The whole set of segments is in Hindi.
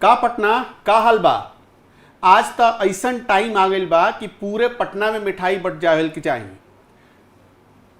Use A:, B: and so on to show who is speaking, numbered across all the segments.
A: का पटना का हलबा। आज तक ऐसा टाइम आ गई बा कि पूरे पटना में मिठाई बट जाए की चाहिए।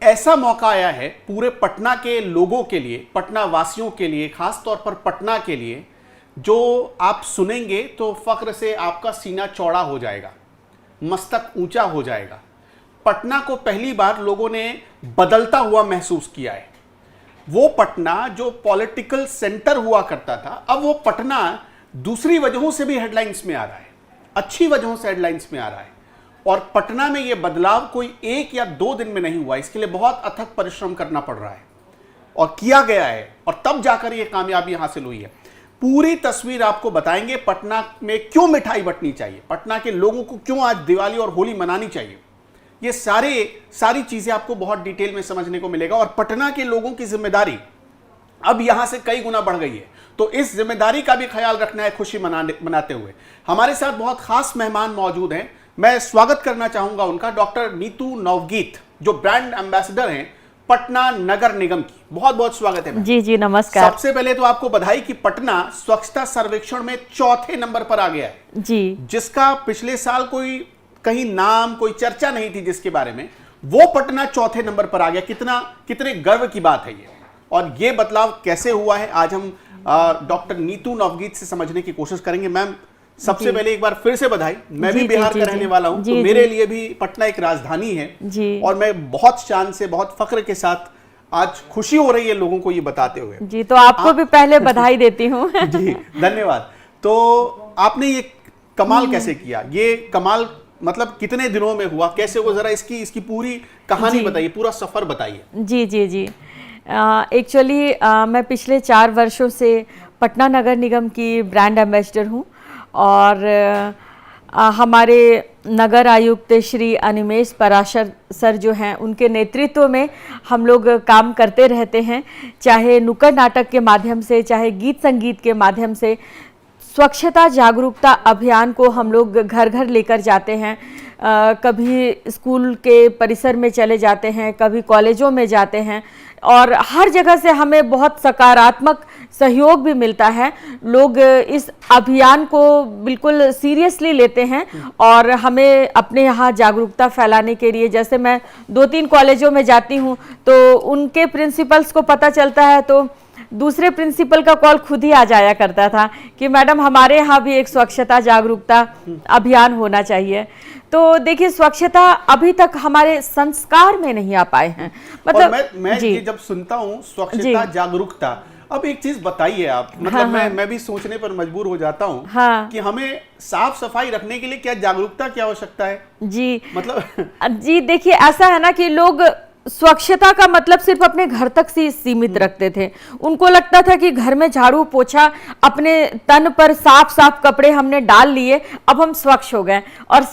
A: ऐसा मौका आया है पूरे पटना के लोगों के लिए, पटना वासियों के लिए, खास तौर पर पटना के लिए, जो आप सुनेंगे तो फख्र से आपका सीना चौड़ा हो जाएगा, मस्तक ऊंचा हो जाएगा। पटना को पहली बार लोगों ने बदलता हुआ महसूस किया है। वो पटना जो पॉलिटिकल सेंटर हुआ करता था, अब वो पटना दूसरी वजहों से भी हेडलाइंस में आ रहा है, अच्छी वजहों से हेडलाइंस में आ रहा है। और पटना में ये बदलाव कोई 1 या 2 दिन में नहीं हुआ, इसके लिए बहुत अथक परिश्रम करना पड़ रहा है और किया गया है, और तब जाकर ये कामयाबी हासिल हुई है। पूरी तस्वीर आपको बताएंगे, पटना में क्यों मिठाई बंटनी चाहिए, पटना के लोगों को क्यों आज दिवाली और होली मनानी चाहिए, ये सारी चीजें आपको बहुत डिटेल में समझने को मिलेगा। और पटना के लोगों की जिम्मेदारी अब यहां से कई गुना बढ़ गई है, तो इस जिम्मेदारी का भी ख्याल रखना है खुशी मनाते हुए। हमारे साथ बहुत खास मेहमान मौजूद हैं, मैं स्वागत करना चाहूंगा उनका, डॉक्टर नीतू नवगीत, जो ब्रांड एम्बेसडर हैं पटना नगर निगम की। बहुत बहुत स्वागत है।
B: जी जी नमस्कार।
A: सबसे पहले तो आपको बधाई कि पटना स्वच्छता सर्वेक्षण में 4थे नंबर पर आ गया है
B: जी,
A: जिसका पिछले साल कोई कहीं नाम, कोई चर्चा नहीं थी जिसके बारे में, वो पटना 4थे नंबर पर आ गया। कितने गर्व की बात है ये, और ये बदलाव कैसे हुआ है आज हम डॉक्टर नीतू नवगीत से समझने की कोशिश करेंगे। मैम, सबसे पहले एक बार फिर से बधाई। मैं भी बिहार का रहने वाला हूं, तो मेरे लिए भी पटना एक राजधानी है
B: जी, और
A: मैं बहुत शान से, बहुत फख्र के साथ आज खुशी हो रही है लोगों को ये बताते हुए।
B: जी, तो आपको भी पहले बधाई देती हूँ।
A: जी धन्यवाद। तो आपने ये कमाल कैसे किया, ये कमाल मतलब कितने दिनों में हुआ, कैसे हुआ, जरा इसकी पूरी कहानी बताइए, पूरा सफर बताइए। जी
B: जी जी एक्चुअली मैं पिछले 4 वर्षों से पटना नगर निगम की ब्रांड एम्बेसडर हूँ, और हमारे नगर आयुक्त श्री अनिमेश पराशर सर जो हैं, उनके नेतृत्व में हम लोग काम करते रहते हैं, चाहे नुक्कड़ नाटक के माध्यम से, चाहे गीत संगीत के माध्यम से। स्वच्छता जागरूकता अभियान को हम लोग घर घर लेकर जाते हैं, कभी स्कूल के परिसर में चले जाते हैं, कभी कॉलेजों में जाते हैं, और हर जगह से हमें बहुत सकारात्मक सहयोग भी मिलता है। लोग इस अभियान को बिल्कुल सीरियसली लेते हैं और हमें अपने यहाँ जागरूकता फैलाने के लिए, जैसे मैं 2-3 कॉलेजों में जाती हूँ तो उनके प्रिंसिपल्स को पता चलता है तो दूसरे प्रिंसिपल का कॉल खुद ही आ जाया करता था कि मैडम हमारे यहाँ भी एक स्वच्छता जागरूकता अभियान होना चाहिए। तो देखिए, स्वच्छता अभी तक हमारे संस्कार में नहीं आ पाए हैं। मतलब
A: मैं ये जब सुनता हूँ स्वच्छता जागरूकता, अब एक चीज बताइए आप, मतलब मैं भी सोचने पर मजबूर हो जाता हूँ कि हमें साफ सफाई रखने के लिए क्या जागरूकता की आवश्यकता है।
B: जी
A: मतलब
B: जी देखिए, ऐसा है ना कि लोग स्वच्छता का मतलब सिर्फ अपने घर तक से सीमित रखते थे। उनको लगता था कि घर में झाड़ू पोछा, अपने तन पर साफ साफ कपड़े हमने डाल लिए, अब हम स्वच्छ हो गए, और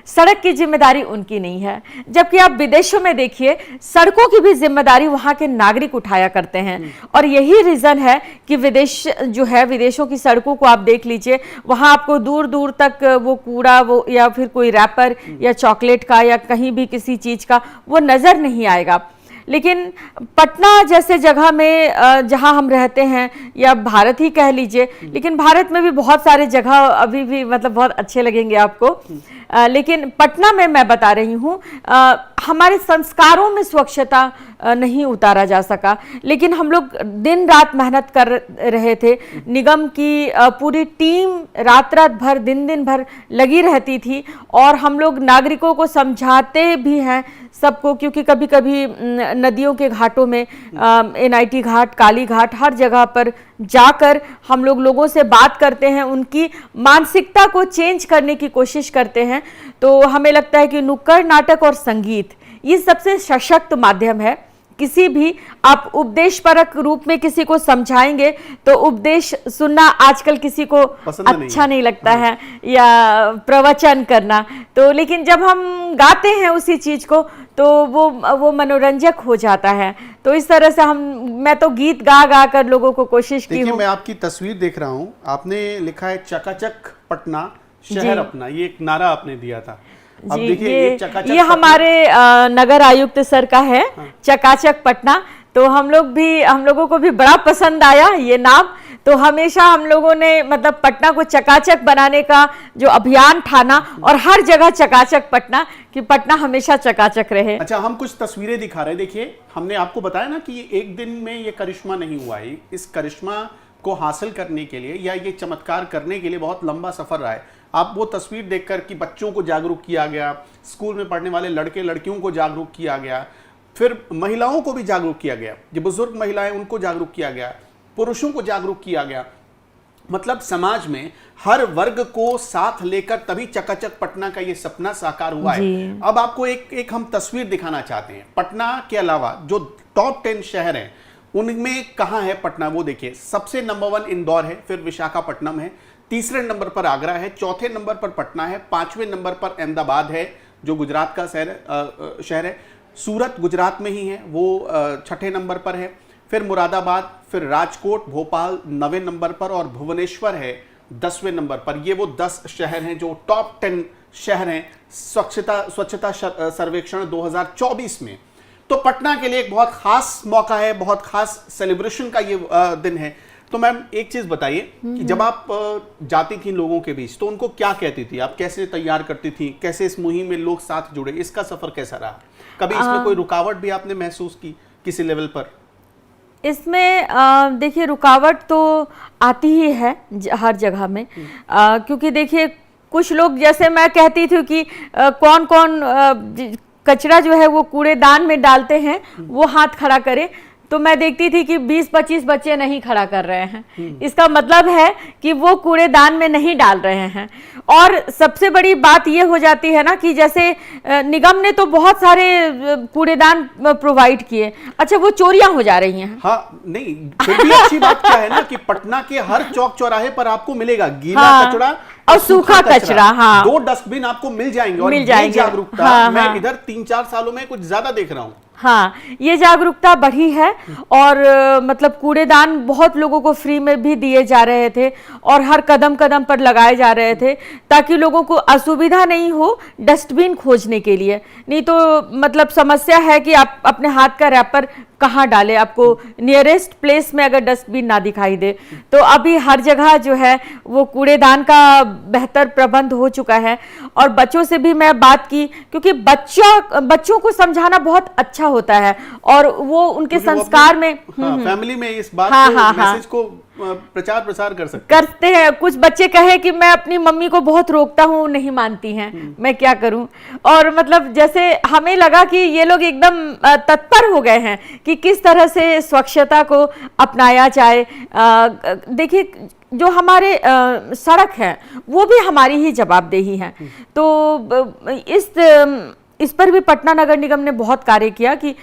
B: सड़क की जिम्मेदारी उनकी नहीं है। जबकि आप विदेशों में देखिए, सड़कों की भी जिम्मेदारी वहां के नागरिक उठाया करते हैं, और यही रीजन है कि विदेशों की सड़कों को आप देख लीजिए, वहां आपको दूर दूर तक वो कूड़ा, वो या फिर कोई रैपर या चॉकलेट का या कहीं भी किसी चीज का वो नजर नहीं आएगा। लेकिन पटना जैसे जगह में जहां हम रहते हैं, या भारत ही कह लीजिए, लेकिन भारत में भी बहुत सारे जगह अभी भी मतलब बहुत अच्छे लगेंगे आपको, लेकिन पटना में मैं बता रही हूँ हमारे संस्कारों में स्वच्छता नहीं उतारा जा सका। लेकिन हम लोग दिन रात मेहनत कर रहे थे, निगम की पूरी टीम रात भर दिन भर लगी रहती थी, और हम लोग नागरिकों को समझाते भी हैं सबको, क्योंकि कभी कभी नदियों के घाटों में NIT घाट, काली घाट, हर जगह पर जाकर हम लोग लोगों से बात करते हैं, उनकी मानसिकता को चेंज करने की कोशिश करते हैं। तो हमें लगता है कि नुक्कड़ नाटक और संगीत ये सबसे सशक्त माध्यम है। किसी भी आप उपदेशपरक रूप में किसी को समझाएंगे तो उपदेश सुनना आजकल किसी को अच्छा नहीं लगता है, या प्रवचन करना, तो लेकिन जब हम गाते हैं उसी चीज को तो वो मनोरंजक हो जाता है। तो इस तरह से मैं तो गीत गा कर लोगों को कोशिश की हूँ।
A: मैं आपकी तस्वीर देख रहा हूँ, आपने लिखा है चकाचक पटना शहर अपना, ये एक नारा आपने दिया था। अब देखिए,
B: ये हमारे नगर आयुक्त सर का है, चकाचक पटना। तो हम लोगों को भी बड़ा पसंद आया ये नाम, तो हमेशा हम लोगों ने मतलब पटना को चकाचक बनाने का जो अभियान ठाना और हर जगह चकाचक पटना, कि पटना हमेशा चकाचक रहे।
A: अच्छा, हम कुछ तस्वीरें दिखा रहे हैं। देखिए, हमने आपको बताया ना कि ये एक दिन में ये करिश्मा नहीं हुआ है। इस करिश्मा को हासिल करने के लिए या ये चमत्कार करने के लिए बहुत लंबा सफर रहा है। आप वो तस्वीर देखकर कि बच्चों को जागरूक किया गया, स्कूल में पढ़ने वाले लड़के लड़कियों को जागरूक किया गया, फिर महिलाओं को भी जागरूक किया गया, जो बुजुर्ग महिलाएं उनको जागरूक किया गया, पुरुषों को जागरूक किया गया। मतलब समाज में हर वर्ग को साथ लेकर तभी चकाचक पटना का ये सपना साकार हुआ है। अब आपको एक हम तस्वीर दिखाना चाहते हैं। पटना के अलावा जो टॉप 10 शहर हैं उनमें कहाँ है पटना, वो देखिए। सबसे नंबर 1 इंदौर है, फिर विशाखापट्टनम है, तीसरे नंबर पर आगरा है, चौथे नंबर पर पटना है, पांचवें नंबर पर अहमदाबाद है जो गुजरात का शहर है, सूरत गुजरात में ही है वो छठे नंबर पर है, फिर मुरादाबाद, फिर राजकोट, भोपाल 9वें नंबर पर और भुवनेश्वर है 10वें नंबर पर। ये वो 10 शहर हैं जो टॉप 10 शहर हैं स्वच्छता सर्वेक्षण 2024 में। तो पटना के लिए एक बहुत खास मौका है, बहुत खास सेलिब्रेशन का ये दिन है। तो मैम एक चीज बताइए कि जब आप जाती थी लोगों के बीच तो उनको क्या कहती थी, आप कैसे तैयार करती थी, कैसे इस मुहिम में लोग साथ जुड़े, इसका सफर कैसा रहा? कभी इसमें कोई रुकावट भी आपने महसूस की किसी लेवल पर?
B: इसमें देखिए रुकावट तो आती ही है हर जगह में, क्योंकि देखिए कुछ लोग, जैसे मैं कहती थी कि कौन कौन कचरा जो है वो कूड़ेदान में डालते हैं वो हाथ खड़ा करे, तो मैं देखती थी कि 20-25 बच्चे नहीं खड़ा कर रहे हैं। इसका मतलब है कि वो कूड़ेदान में नहीं डाल रहे हैं। और सबसे बड़ी बात ये हो जाती है ना कि जैसे निगम ने तो बहुत सारे कूड़ेदान प्रोवाइड किए, अच्छा वो चोरियां हो जा रही हैं।
A: हाँ, नहीं, फिर भी अच्छी बात क्या है ना कि पटना के हर चौक चौराहे पर आपको मिलेगा गीला कचरा
B: और सूखा कचरा। हाँ,
A: 2 डस्टबिन आपको मिल जाएंगे। और
B: मिल जाएंगे।
A: जागरूकता मैं इधर 3-4 सालों में कुछ ज्यादा देख रहा हूँ।
B: हाँ, ये जागरूकता बढ़ी है। और मतलब कूड़ेदान बहुत लोगों को फ्री में भी दिए जा रहे थे और हर कदम कदम पर लगाए जा रहे थे ताकि लोगों को असुविधा नहीं हो डस्टबिन खोजने के लिए। नहीं तो मतलब समस्या है कि आप अपने हाथ का रैपर कहाँ डाले, आपको नियरेस्ट प्लेस में अगर डस्टबिन ना दिखाई दे। तो अभी हर जगह जो है वो कूड़ेदान का बेहतर प्रबंध हो चुका है। और बच्चों से भी मैं बात की, क्योंकि बच्चों को समझाना बहुत अच्छा होता है और वो उनके संस्कार में
A: फैमिली में इस बात मैसेज को प्रचार प्रसार करते हैं।
B: कुछ बच्चे कहे कि मैं अपनी मम्मी को बहुत रोकता हूँ, नहीं मानती हैं, मैं क्या करूं। और मतलब जैसे हमें लगा कि ये लोग एकदम तत्पर हो गए हैं कि किस तरह से स्वच्छता को अपनाया जाए। देखिए जो हमारे सड़क है वो भी हमारी ही जवाबदेही है। तो इस पर भी पटना नगर निगम ने बहुत कार्य किया कि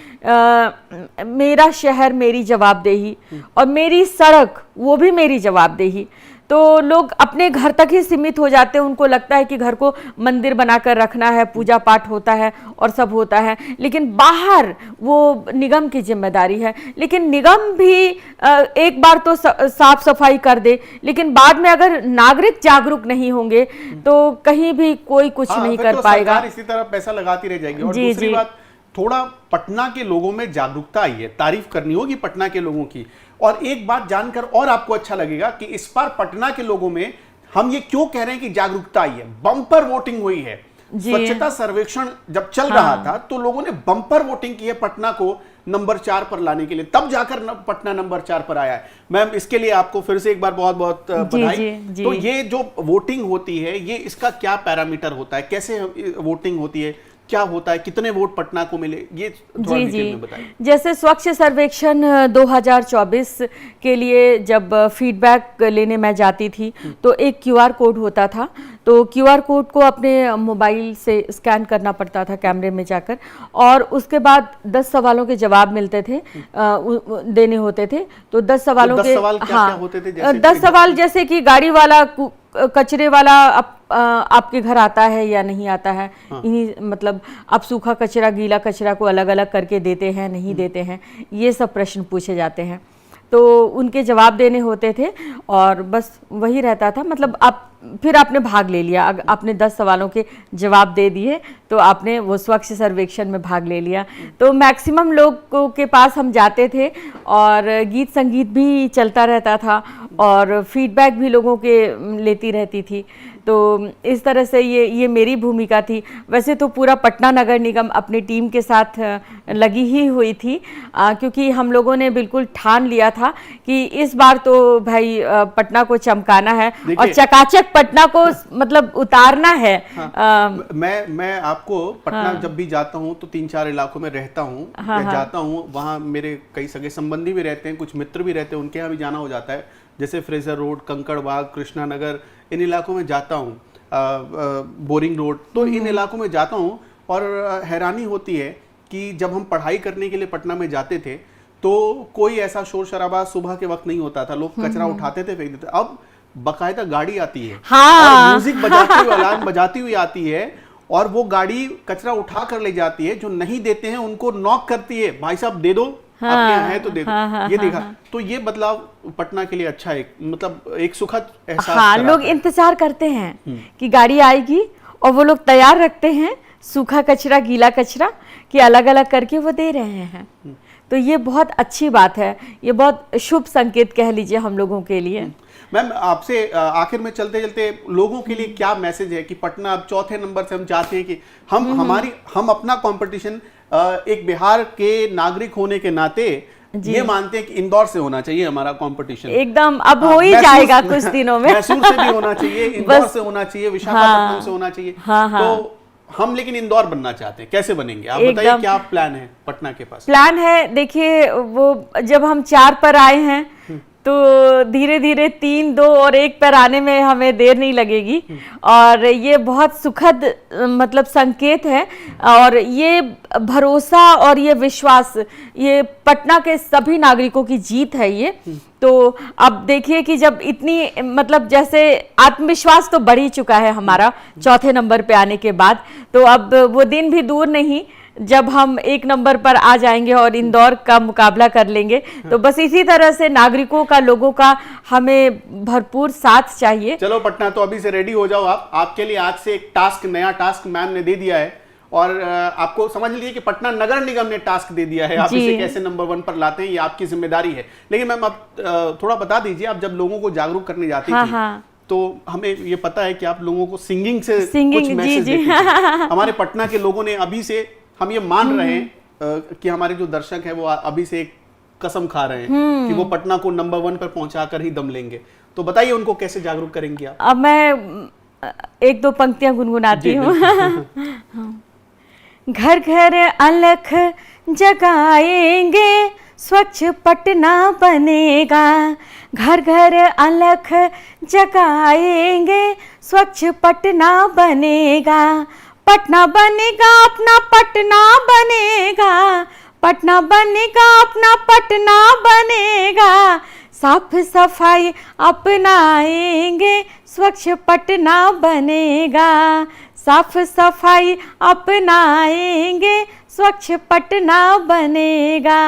B: मेरा शहर मेरी जवाबदेही और मेरी सड़क वो भी मेरी जवाबदेही। तो लोग अपने घर तक ही सीमित हो जाते हैं, उनको लगता है कि घर को मंदिर बनाकर रखना है, पूजा पाठ होता है और सब होता है, लेकिन बाहर वो निगम की जिम्मेदारी है। लेकिन निगम भी एक बार तो साफ सफाई कर दे, लेकिन बाद में अगर नागरिक जागरूक नहीं होंगे तो कहीं भी कोई कुछ नहीं कर पाएगा।
A: इसी तरह पैसा लगाती रह जाएगी। और दूसरी बात, थोड़ा पटना के लोगों में जागरूकता आई है, तारीफ करनी होगी पटना के लोगों की। और एक बात जानकर और आपको अच्छा लगेगा कि इस बार पटना के लोगों में हम ये क्यों कह रहे हैं कि जागरूकता आई है, बम्पर वोटिंग हुई है। स्वच्छता सर्वेक्षण जब चल रहा था तो लोगों ने बम्पर वोटिंग की है पटना को नंबर 4 पर लाने के लिए, तब जाकर पटना नंबर 4 पर आया है। मैम इसके लिए आपको फिर से एक बार बहुत बहुत बधाई। तो ये जो वोटिंग होती है ये इसका क्या पैरामीटर होता है, कैसे वोटिंग होती है, क्या होता है, कितने वोट पटना को मिले, ये थोड़ा डिटेल में बताइए।
B: जैसे स्वच्छ सर्वेक्षण 2024 के लिए जब फीडबैक लेने मैं जाती थी तो एक QR कोड होता था। तो QR कोड को अपने मोबाइल से स्कैन करना पड़ता था कैमरे में जाकर, और उसके बाद 10 सवालों के जवाब मिलते थे, देने होते थे। तो 10 सवालों के
A: क्या होते थे?
B: 10 सवाल जैसे कि गाड़ी वाला कचरे वाला आपके घर आता है या नहीं आता है, इन्हीं मतलब आप सूखा कचरा गीला कचरा को अलग अलग करके देते हैं नहीं देते हैं, ये सब प्रश्न पूछे जाते हैं। तो उनके जवाब देने होते थे और बस वही रहता था। मतलब आप फिर आपने भाग ले लिया, आपने 10 सवालों के जवाब दे दिए तो आपने वो स्वच्छ सर्वेक्षण में भाग ले लिया। तो मैक्सिमम लोगों के पास हम जाते थे और गीत संगीत भी चलता रहता था और फीडबैक भी लोगों के लेती रहती थी। तो इस तरह से ये मेरी भूमिका थी। वैसे तो पूरा पटना नगर निगम अपनी टीम के साथ लगी ही हुई थी, क्योंकि हम लोगों ने बिल्कुल ठान लिया था कि इस बार तो भाई पटना को चमकाना है और चकाचक पटना को मतलब उतारना है।
A: हाँ, मैं आपको पटना जब भी जाता हूँ तो 3-4 इलाकों में रहता हूँ, जाता हूँ, वहाँ मेरे कई सगे संबंधी भी रहते हैं, कुछ मित्र भी रहते हैं, उनके यहाँ भी जाना हो जाता है। जैसे फ्रेजर रोड, कंकड़बाग, कृष्णा नगर, इन इलाकों में जाता हूँ, बोरिंग रोड, तो इन इलाकों में जाता हूँ और हैरानी होती है कि जब हम पढ़ाई करने के लिए पटना में जाते थे तो कोई ऐसा शोर शराबा सुबह के वक्त नहीं होता था, लोग कचरा उठाते थे, फेंक देते। अब बकायदा गाड़ी आती है और म्यूजिक बजाती हुई, अलार्म बजाती हुई आती है और वो गाड़ी कचरा उठा कर ले जाती है। जो नहीं देते हैं उनको नॉक करती है, भाई साहब दे दो, आपके यहाँ है तो दे दो। ये देखा, तो ये बदलाव पटना के लिए अच्छा है, मतलब एक सुखद एहसास।
B: हाँ, लोग इंतजार करते हैं कि गाड़ी आएगी और वो लोग तैयार रखते हैं सूखा कचरा, गीला कचरा कि अलग अलग करके वो दे रहे हैं। तो ये बहुत अच्छी बात है, ये बहुत शुभ संकेत कह लीजिए हम लोगों के लिए।
A: मैम, आपसे आखिर में चलते चलते लोगों के लिए क्या मैसेज है कि पटना अब 4थे नंबर से हम चाहते हैं कि हम अपना कंपटीशन एक बिहार के नागरिक होने के नाते ये मानते हैं कि इंदौर से होना चाहिए हमारा कंपटीशन।
B: एकदम अब हो ही जाएगा कुछ दिनों में।
A: मैसूर से भी होना चाहिए, इंदौर से होना चाहिए, विशाखापट्टनम से होना चाहिए। तो हम लेकिन इंदौर बनना चाहते हैं, कैसे बनेंगे आप बताइए, क्या प्लान है पटना के पास?
B: प्लान है, देखिए वो जब हम 4 पर आए हैं तो धीरे धीरे 3, 2 और 1 पर आने में हमें देर नहीं लगेगी और ये बहुत सुखद मतलब संकेत है और ये भरोसा और ये विश्वास, ये पटना के सभी नागरिकों की जीत है ये। तो अब देखिए कि जब इतनी मतलब जैसे आत्मविश्वास तो बढ़ ही चुका है हमारा 4थे नंबर पे आने के बाद, तो अब वो दिन भी दूर नहीं जब हम 1 नंबर पर आ जाएंगे और इंदौर का मुकाबला कर लेंगे। तो बस इसी तरह से नागरिकों का, लोगों का हमें भरपूर साथ चाहिए।
A: चलो पटना, तो अभी से रेडी हो जाओ आप। आपके लिए आज से एक टास्क, नया टास्क मैम ने दे दिया है और आपको समझ लीजिए कि पटना नगर निगम ने टास्क दे दिया है, आप इसे कैसे नंबर 1 पर लाते हैं, ये आपकी जिम्मेदारी है। लेकिन मैम आप थोड़ा बता दीजिए, आप जब लोगों को जागरूक करने जाती थी तो हमें ये पता है कि आप लोगों को सिंगिंग से कुछ मैसेज देती थी। हमारे पटना के लोगों ने अभी से, हम ये मान रहे हैं कि हमारे जो दर्शक हैं वो अभी से एक कसम खा रहे हैं कि वो पटना को नंबर 1 पर पहुंचाकर ही दम लेंगे। तो बताइए उनको कैसे जागरूक करेंगे आप?
B: अब मैं 1-2 पंक्तियां गुनगुनाती हूँ। घर घर अलख जगाएंगे, स्वच्छ पटना बनेगा। घर घर अलख जगाएंगे, स्वच्छ पटना बनेगा। पटना बनेगा अपना, पटना बनेगा। पटना बनेगा अपना, पटना बनेगा। साफ सफाई अपनाएंगे, स्वच्छ पटना बनेगा। साफ सफाई अपनाएंगे, स्वच्छ पटना बनेगा।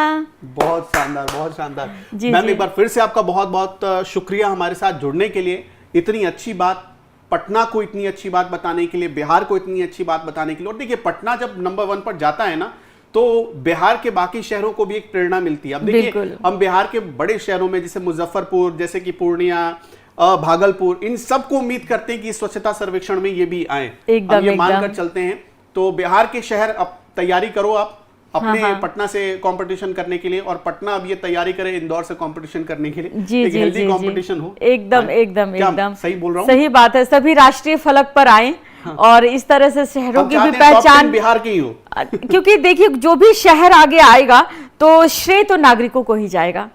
A: बहुत शानदार, बहुत शानदार। मैम एक बार फिर से आपका बहुत बहुत शुक्रिया हमारे साथ जुड़ने के लिए, इतनी अच्छी बात, पटना को इतनी अच्छी बात बताने के लिए, बिहार को इतनी अच्छी बात बताने के लिए। और देखिए पटना जब नंबर 1 पर जाता है ना तो बिहार के बाकी शहरों को भी एक प्रेरणा मिलती है। अब देखिए हम बिहार के बड़े शहरों में जैसे मुजफ्फरपुर, जैसे कि पूर्णिया, भागलपुर, इन सबको उम्मीद करते हैं कि स्वच्छता सर्वेक्षण में ये भी आए। हम ये मानकर चलते हैं। तो बिहार के शहर अब तैयारी करो आप अपने पटना से कंपटीशन करने के लिए, और पटना अब ये तैयारी करे इंदौर से कंपटीशन करने के लिए, एक हेल्दी कंपटीशन हो।
B: एकदम एकदम एकदम
A: सही बोल रहा हूँ?
B: सही बात है, सभी राष्ट्रीय फलक पर आए और इस तरह से शहरों की भी पहचान
A: बिहार की हो।
B: क्योंकि देखिए जो भी शहर आगे आएगा तो श्रेय तो नागरिकों को ही जाएगा,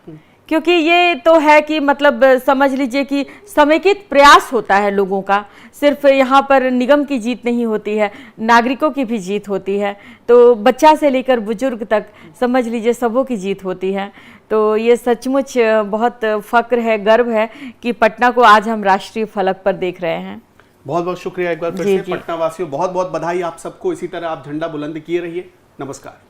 B: क्योंकि ये तो है कि मतलब समझ लीजिए कि समेकित प्रयास होता है लोगों का। सिर्फ यहाँ पर निगम की जीत नहीं होती है, नागरिकों की भी जीत होती है। तो बच्चा से लेकर बुजुर्ग तक समझ लीजिए सबों की जीत होती है। तो ये सचमुच बहुत फक्र है, गर्व है कि पटना को आज हम राष्ट्रीय फलक पर देख रहे हैं।
A: बहुत बहुत शुक्रिया एक बार फिर से। पटना वासियों बहुत बहुत बधाई आप सबको। इसी तरह आप झंडा बुलंद किए रहिए। नमस्कार।